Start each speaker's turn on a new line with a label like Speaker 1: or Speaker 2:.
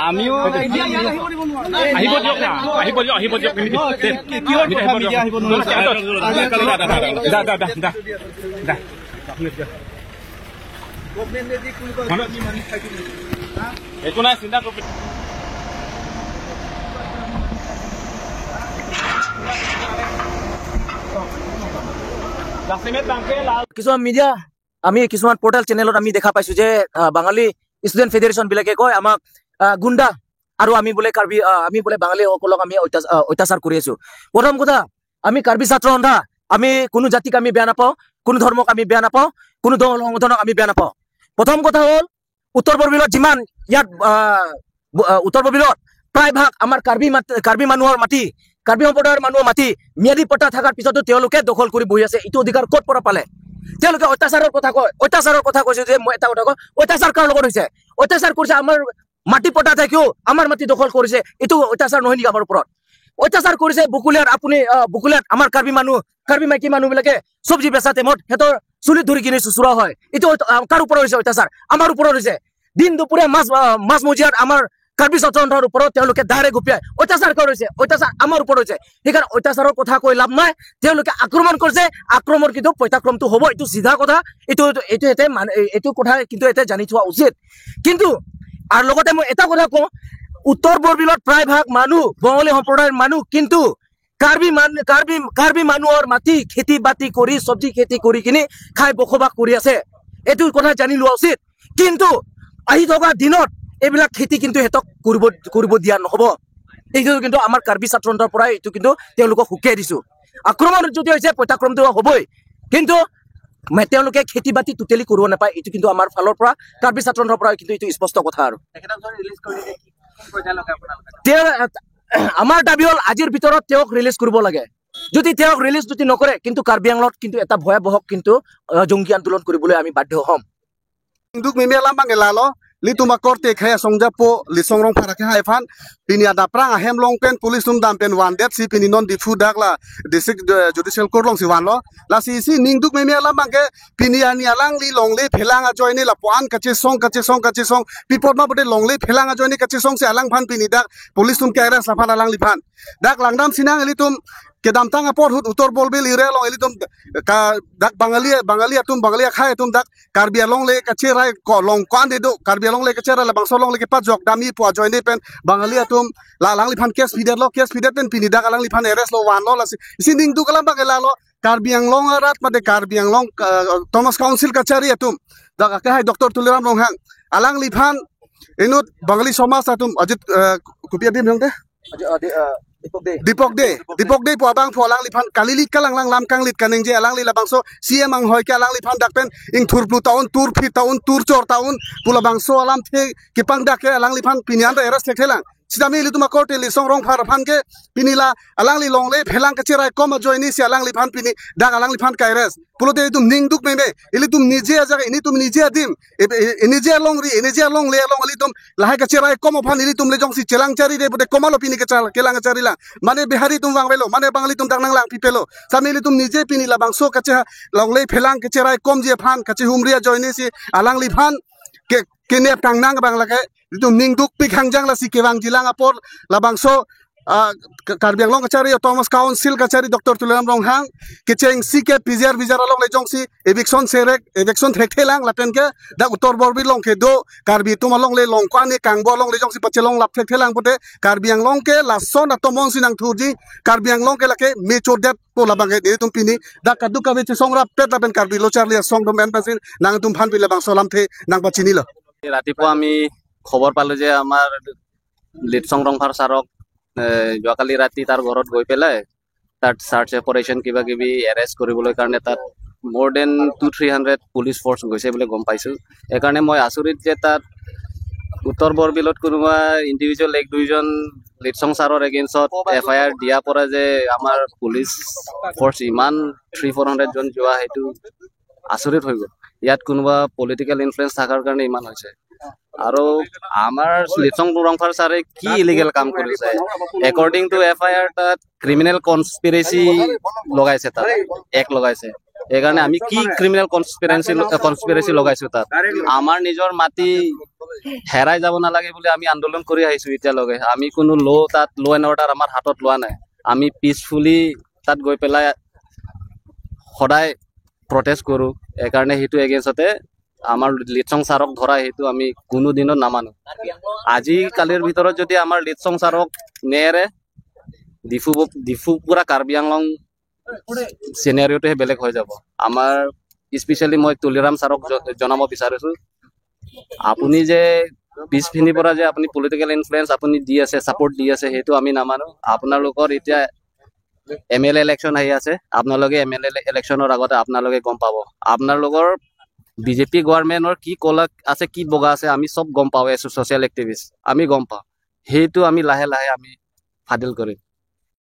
Speaker 1: আমিও একো নাই চিন্তা কৰিব
Speaker 2: কিছুমান মিডিয়া আমি কিছুমান পোর্টাল চ্যানেলত আমি দেখা পাইছো যে বাঙালি স্টুডেন্ট ফেডারেশন বিলাকে কয় আমাক গুন্ডা আৰু আমি বোলে কাৰ্বি আমি বোলে বাঙালি সকলক আমি অত্যাচাৰ কৰি আছো। প্ৰথম কথা আমি কাৰ্বি ছাত্ৰ সন্থা আমি কোনো জাতিক আমি বেয়া নাপাওঁ, কোনো ধৰ্মক আমি বেয়া নাপাওঁ, কোনো দল সংগঠনক আমি বেয়া নাপাওঁ। প্ৰথম কথা হ'ল উত্তৰ পূৰ্বাঞ্চলত যিমান ইয়াত উত্তৰ পূৰ্বাঞ্চলত প্ৰায় ভাগ আমাৰ কাৰ্বি মানুহৰ মাটি, কাৰ্বি সম্প্ৰদায়ৰ মানুহৰ মাটি ম্যাদী পট্টা থকাৰ পিছতো তেওঁলোকে দখল কৰি বহি আছে। এইটো অধিকাৰ ক'ত পৰা পালে? তেওঁলোকে অত্যাচাৰৰ কথা কয়, অত্যাচাৰৰ কথা কৈছে যে মই এটা কথা কয়, অত্যাচাৰ কাৰ লগত হৈছে? অত্যাচাৰ কৰিছে আমাৰ মাটি পট্টা থাকিও আমাৰ মাটি দখল কৰিছে, এইটো অত্যাচাৰ নহয় নেকি আমাৰ ওপৰত? অত্যাচাৰ কৰিছে বকুলিয়াত, আপুনি বকুলিয়াত আমাৰ কাৰ্বি মাইকী মানুহ বিলাকে চব্জি বেচা টাইমত সিহঁতৰ চুলিত ধৰি কিনি চুচুৰা হয়। এইটো কাৰ ওপৰত হৈছে অত্যাচাৰ? আমাৰ ওপৰত হৈছে। দিন দুপৰীয়া মাছ মজিয়াত আমাৰ কাৰ্বি ছাত্ৰ সন্থাৰ ওপৰত তেওঁলোকে ডাইৰেক্ট গুপিয়াই অত্যাচাৰ কৰিছে, অত্যাচাৰ আমাৰ ওপৰত হৈছে। সেইকাৰণে অত্যাচাৰৰ কথা কৈ লাভ নাই, তেওঁলোকে আক্ৰমণ কৰিছে, আক্ৰমণ কিন্তু প্ৰত্যাক্ৰমটো হ'ব, এইটো চিধা কথা। এইটো কথা কিন্তু এতিয়া জানি থোৱা উচিত। কিন্তু আৰু লগতে মই এটা কথা কওঁ, উত্তৰ পূৰ্বাঞ্চলত প্ৰায় ভাগ মানুহ বঙালী সম্প্ৰদায়ৰ মানুহ, কিন্তু কাৰ্বি মানুহৰ মাটি খেতি বাতি কৰি চব্জি খেতি কৰি কিনি খাই বসবাস কৰি আছে, এইটো কথা জানি লোৱা উচিত। কিন্তু আহি থকা দিনত এইবিলাক খেতি কিন্তু সিহঁতক কৰিব দিয়া নহ'ব। এইটো কিন্তু আমাৰ কাৰ্বি ছাত্ৰ সন্থাৰ পৰাই এইটো কিন্তু তেওঁলোকক সুকিয়াই দিছো। আক্ৰমণ যদি হৈছে প্ৰত্যাক্ৰমটো হ'বই, কিন্তু তেওঁলোকে খেতি বাতি টোটেলি কৰিব নাপায়, এইটো কিন্তু আমাৰ ফালৰ পৰা কাৰ্বি ছাত্ৰ সন্থাৰ পৰা কিন্তু এইটো স্পষ্ট কথা। আৰু আমাৰ দাবী হ'ল আজিৰ ভিতৰত তেওঁক ৰিলিজ কৰিব লাগে। যদি তেওঁক ৰিলিজ যদি নকৰে কিন্তু কাৰ্বি আংলঙত কিন্তু এটা ভয়াৱহ কিন্তু জংগী আন্দোলন কৰিবলৈ আমি বাধ্য হ'ম।
Speaker 3: Lituma korte kaya songjapo lisongrong para kaya haifan pini ada prang ahem long pen police tum dam pen wan det si pini non difu dagla district judicial court long si wan lo la si ningduk me ala mangke pini ani alang li long le phelang a join la puan kache song pipot ma bote long le phelang a join kache song se alang phan pini dak police tum kaya sa phan alang li phan dak langdam sinang elitum kedam tang apor hut utor bolbel ire long elitum ka dak bangali atum bangali khai atum dak karbi long le kache rai ko long kwan de do karbi long le kache la bangso long le ke pat jok dami po join de pen bangali atum la lang li phan case feeder pen pini dak alang li phan arrest lo wan lo la si ning du kalam ba la lo karbi long rat mate karbi long thomas council kachari atum dak ka hai dr tuliram long hang alang li phan enut bangali somas atum ajit kupia bim hong de Dipok de po abang po alang liphan kalilit ka lang lam kang lit kaneng je alang lila bangso siam ang hoy ka alang liphan dakpen ing turplu taun tur phi taun tur chor taun pula bangso alam the kipang dak ke alang liphan pinyan da eras thekhelang sidami lituma korte li songrong phar phan ke pinila alang li longle phelang ka chirai kom joini si alang liphan pini dak alang liphan kairas pulo de tum ning duk meme ili tum nije aja ini tum nije adim ini je long le long ali tum lahai ka chirai kom phan ili tum le jong si chelang chari de bote komalo pini ke kelang chari lang mane bihari tum wang velo mane bangali tum dak nang lang pipelo samili tum nije pinila bangso ka che longle phelang ke chirai kom je phan ka che humria joini si alang liphan ke kenep tang nang bang la ke itu ningduk pikhang jang la si kewang jilang apor labangso karbi anglong kachari thomas council kachari dr tulam long hang kecheng si ke pizar along le jong si eviction thekhelang laten ke da utor borbi long ke do karbi tumalong le long kwani kangbo long le jong si pachelong lap thekhelang bote karbi anglong ke la son atomon sinang thuji karbi anglong ke lake mechor det po labang ke de tum pini da kadu ka veche songra pet lapen karbi lo charli song dom en pasin nang tum phan pile bang solam the nang pachini lo
Speaker 1: ৰাতিপুৱা আমি খবৰ পালো যে আমাৰ lead সংৰক্ষণ ছাৰক যোৱাকালি ৰাতি তাৰ ঘৰত গৈ পেলাই তাত সাৰ্চ অপাৰেশ্যন কিবা কিবি এৰেষ্ট কৰিবলৈ কাৰণে তাত more than 200-300 পুলিচ ফৰ্চ গৈছে বুলি গম পাইছো। এইকাৰণে মই আচৰিত যে তাত উত্তৰ বৰবিলত কোনোবা ইণ্ডিভিজুৱেল এক দুইজন লিড সং ছাৰৰ এগেইনষ্টত FIR দিয়া পৰা যে আমাৰ পুলিচ ফৰ্চ ইমান 300-400 জন যোৱা সেইটো আচৰিত হৈ গ'ল। ইয়াত কোনোবা পলিটিক্যাল ইনফ্লুয়েন্স থাকাৰ কাৰণে ইমান হৈছে। আৰু আমাৰ লিডসং ৰংফাৰ ছাৰে কি ইলিগেল কাম কৰিছে একৰ্ডিং টু FIR তাত ক্ৰিমিনেল কনস্পিৰেসি লগাইছে, তাত এক লগাইছে সেইকাৰণে আমি কি ক্ৰিমিনেল কনস্পিৰেচি লগাইছো তাত আমাৰ নিজৰ মাটি হেৰাই যাব নালাগে বুলি আমি আন্দোলন কৰি আহিছো এতিয়ালৈকে আমি কোনো তাত ল' এণ্ড অৰ্ডাৰ আমাৰ হাতত লোৱা নাই আমি পিচফুলি তাত গৈ পেলাই সদায় প্ৰটেষ্ট কৰোঁ সেইকাৰণে সেইটো এগেইনষ্টতে আমাৰ লিডছং ছাৰক ধৰা সেইটো আমি কোনো দিনত নামানো আজিকালিৰ ভিতৰত যদি আমাৰ লিডছং ছাৰক নেৰে ডিফু পুৰা কাৰ্বি আংলং চিনেৰিঅ'টোহে বেলেগ হৈ যাব আমাৰ স্পেচিয়েলি মই তুলিৰাম ছাৰক জনাব বিচাৰিছো আপুনি যে পিছপিনিৰ পৰা যে আপুনি পলিটিকেল ইনফ্লুৱেঞ্চ আপুনি দি আছে ছাপৰ্ট দি আছে সেইটো আমি নামানো আপোনালোকৰ এতিয়া MLA ইলেকশ্যন আহি আছে আপোনালোকে MLA ইলেকশ্যনৰ আগতে আপোনালোকে গম পাব আপোনালোকৰ বিজেপি গভৰ্ণমেণ্টৰ কি কলা আছে কি বগা আছে আমি চব গম পাওঁ এজ ছ'চিয়েল এক্টিভিষ্ট আমি গম পাওঁ সেইটো আমি লাহে লাহে আমি ফাদিল কৰিম